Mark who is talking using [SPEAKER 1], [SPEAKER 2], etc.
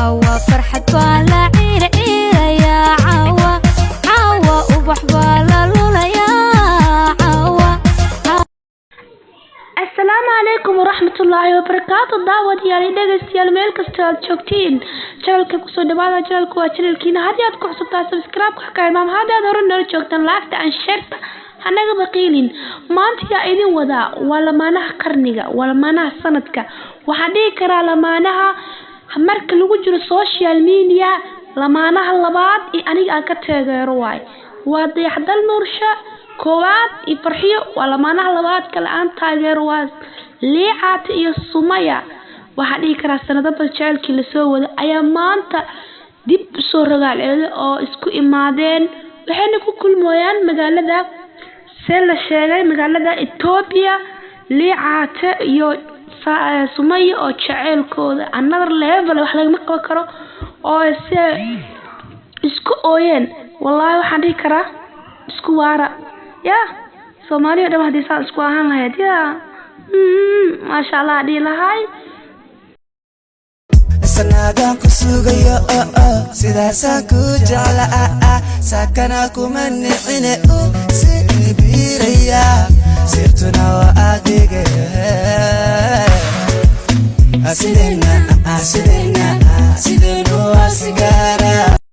[SPEAKER 1] عوا فرحة ولا عير يا عوا عوا وبحبالة لولا يا عوا.
[SPEAKER 2] السلام عليكم ورحمة الله وبركاته. دعوة ديالي دغستيال ميل كasta joogtiin channelka kusoo dhawaada. channelku waa channelkiina haddii aad ku cusubtahay subscribe ku xakaay maam haddii aad hore nala joogtaan like and share hanaga baqiilin. maanta yaa idin wadaa waa lamaanaha qarniga, waa lamaanaha sanadka. waxaan dhihi karaa lamaanaha marka lagu jiro social media lamaanaha labaad ee aniga aan ka taageero waay. waa Dayaxdal Nuursha koowaad iyo Farxiyo. waa lamaanaha labaad kale aan taageero waa Liicaata iyo Sumaya. waxaan dhihi karaa sanadada jacaylkii la soo wada ayaa maanta dib u soo ragaalceeday oo isku imaadeen. waxayna ku kulmayaan magaalada la sheegay magaalada Ethiopia. Liicaata iyo Sumaya oo jacaylkooda another level wax laga qaban karo oo isku ooyeen. wallahi waxaan dhihi karaa isku waara ya Soomaaliya dhan hadii saa isku ahaan lahayd ya ma sha Allah dhihi lahay.
[SPEAKER 3] sanada kusugayo sidaasaan ku jeclaa sakana kuma nicine sibiraya sirtuna